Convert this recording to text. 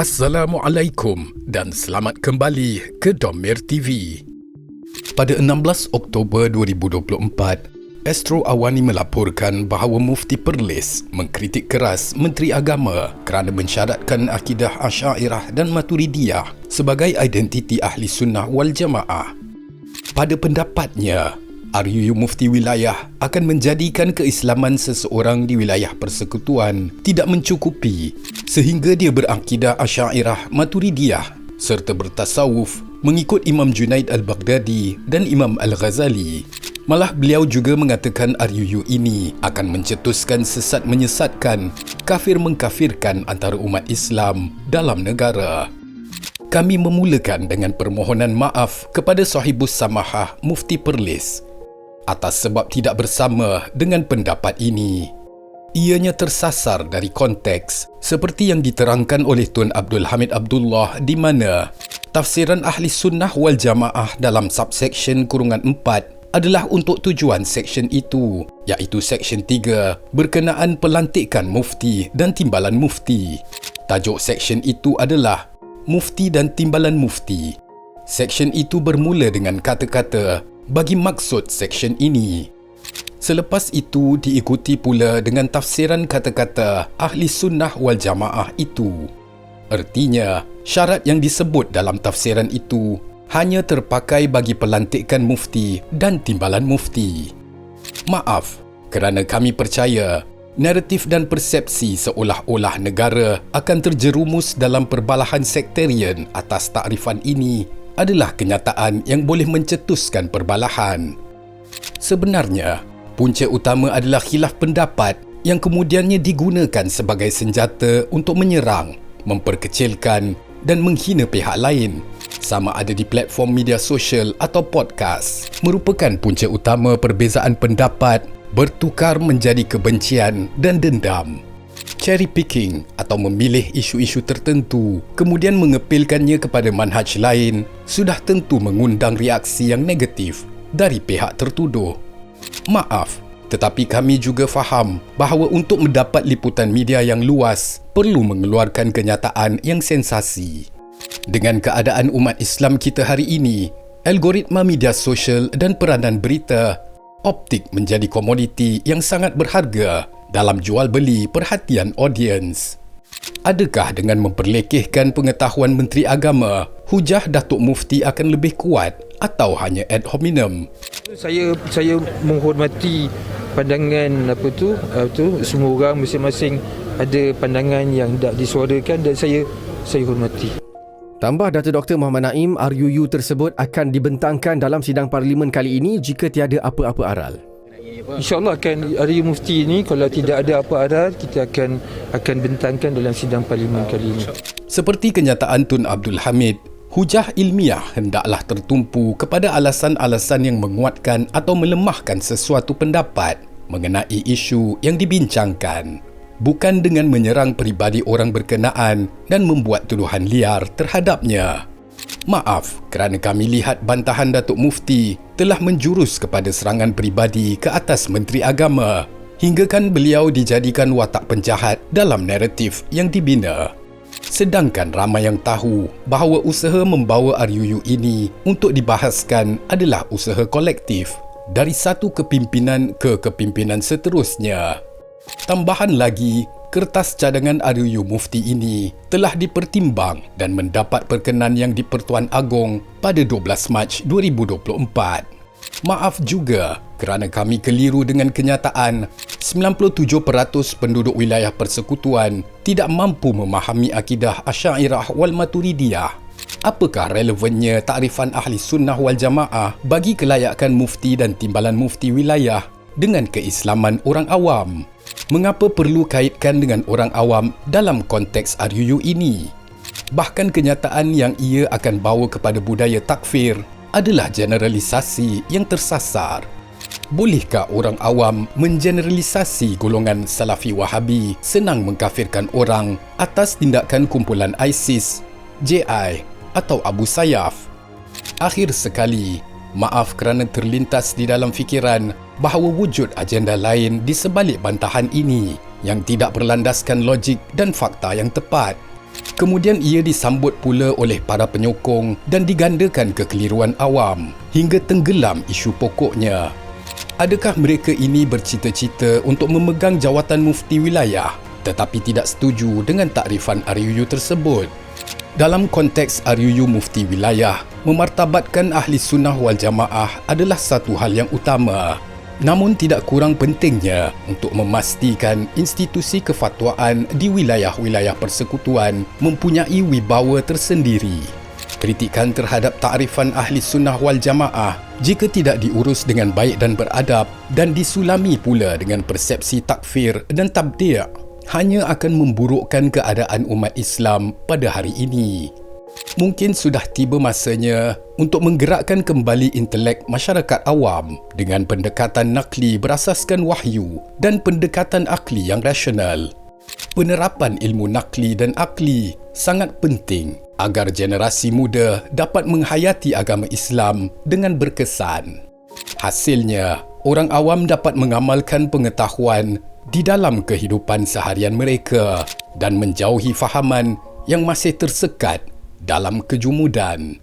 Assalamualaikum dan selamat kembali ke Domer TV. Pada 16 Oktober 2024, Astro Awani melaporkan bahawa Mufti Perlis mengkritik keras Menteri Agama kerana mensyaratkan akidah Asy'ariyah dan Maturidiyah sebagai identiti Ahli Sunnah wal Jamaah. Pada pendapatnya, RUU Mufti Wilayah akan menjadikan keislaman seseorang di wilayah persekutuan tidak mencukupi sehingga dia berakidah Asy'ariyah Maturidiyah serta bertasawuf mengikut Imam Junaid Al-Baghdadi dan Imam Al-Ghazali. Malah beliau juga mengatakan RUU ini akan mencetuskan sesat menyesatkan, kafir mengkafirkan antara umat Islam dalam negara. Kami memulakan dengan permohonan maaf kepada sahibus samahah Mufti Perlis atas sebab tidak bersama dengan pendapat ini. Ianya tersasar dari konteks seperti yang diterangkan oleh Tun Abdul Hamid Abdullah di mana tafsiran Ahli Sunnah wal Jamaah dalam subsection kurungan 4 adalah untuk tujuan seksyen itu, iaitu seksyen 3 berkenaan pelantikan mufti dan timbalan mufti. Tajuk seksyen itu adalah Mufti dan Timbalan Mufti. Seksyen itu bermula dengan kata-kata bagi maksud seksyen ini. Selepas itu diikuti pula dengan tafsiran kata-kata Ahli Sunnah wal Jamaah itu. Artinya, syarat yang disebut dalam tafsiran itu hanya terpakai bagi pelantikan mufti dan timbalan mufti. Maaf, kerana kami percaya naratif dan persepsi seolah-olah negara akan terjerumus dalam perbalahan sektarian atas takrifan ini adalah kenyataan yang boleh mencetuskan perbalahan. Sebenarnya, punca utama adalah khilaf pendapat yang kemudiannya digunakan sebagai senjata untuk menyerang, memperkecilkan dan menghina pihak lain, sama ada di platform media sosial atau podcast. Merupakan punca utama perbezaan pendapat bertukar menjadi kebencian dan dendam. Cherry picking atau memilih isu-isu tertentu kemudian mengepilkannya kepada manhaj lain sudah tentu mengundang reaksi yang negatif dari pihak tertuduh. Maaf, tetapi kami juga faham bahawa untuk mendapat liputan media yang luas perlu mengeluarkan kenyataan yang sensasi. Dengan keadaan umat Islam kita hari ini, algoritma media sosial dan peranan berita, optik menjadi komoditi yang sangat berharga dalam jual beli perhatian audiens. Adakah dengan memperlekehkan pengetahuan Menteri Agama, hujah Datuk Mufti akan lebih kuat atau hanya ad hominem? Saya menghormati pandangan semua orang masing-masing ada pandangan yang tak disuarakan dan saya hormati. Tambah Datuk Dr. Muhammad Naim, RUU tersebut akan dibentangkan dalam sidang parlimen kali ini jika tiada apa-apa aral. InsyaAllah akan RUU Mufti ini kalau tidak ada apa aral kita akan bentangkan dalam sidang parlimen kali ini. Seperti kenyataan Tun Abdul Hamid, hujah ilmiah hendaklah tertumpu kepada alasan-alasan yang menguatkan atau melemahkan sesuatu pendapat mengenai isu yang dibincangkan, bukan dengan menyerang peribadi orang berkenaan dan membuat tuduhan liar terhadapnya. Maaf kerana kami lihat bantahan Datuk Mufti telah menjurus kepada serangan peribadi ke atas Menteri Agama, hinggakan beliau dijadikan watak penjahat dalam naratif yang dibina. Sedangkan ramai yang tahu bahawa usaha membawa RUU ini untuk dibahaskan adalah usaha kolektif dari satu kepimpinan ke kepimpinan seterusnya. Tambahan lagi, kertas cadangan RUU Mufti ini telah dipertimbang dan mendapat perkenan yang di-Pertuan Agong pada 12 Mac 2024. Maaf juga kerana kami keliru dengan kenyataan 97% penduduk wilayah persekutuan tidak mampu memahami akidah Asy'ariyah wal Maturidiyah. Apakah relevannya takrifan Ahli Sunnah wal Jamaah bagi kelayakan mufti dan timbalan mufti wilayah dengan keislaman orang awam? Mengapa perlu kaitkan dengan orang awam dalam konteks RUU ini? Bahkan kenyataan yang ia akan bawa kepada budaya takfir adalah generalisasi yang tersasar. Bolehkah orang awam mengeneralisasi golongan Salafi Wahabi senang mengkafirkan orang atas tindakan kumpulan ISIS, JI atau Abu Sayyaf? Akhir sekali, maaf kerana terlintas di dalam fikiran bahawa wujud agenda lain di sebalik bantahan ini yang tidak berlandaskan logik dan fakta yang tepat. Kemudian ia disambut pula oleh para penyokong dan digandakan kekeliruan awam hingga tenggelam isu pokoknya. Adakah mereka ini bercita-cita untuk memegang jawatan mufti wilayah tetapi tidak setuju dengan takrifan RUU tersebut? Dalam konteks RUU mufti wilayah, memartabatkan ahli sunnah wal jamaah adalah satu hal yang utama. Namun tidak kurang pentingnya untuk memastikan institusi kefatwaan di wilayah-wilayah persekutuan mempunyai wibawa tersendiri. Kritikan terhadap takrifan ahli sunnah wal jamaah jika tidak diurus dengan baik dan beradab dan disulami pula dengan persepsi takfir dan tabdi' hanya akan memburukkan keadaan umat Islam pada hari ini. Mungkin sudah tiba masanya untuk menggerakkan kembali intelek masyarakat awam dengan pendekatan nakli berasaskan wahyu dan pendekatan akli yang rasional. Penerapan ilmu nakli dan akli sangat penting agar generasi muda dapat menghayati agama Islam dengan berkesan. Hasilnya, orang awam dapat mengamalkan pengetahuan di dalam kehidupan seharian mereka dan menjauhi fahaman yang masih tersekat dalam kejumudan.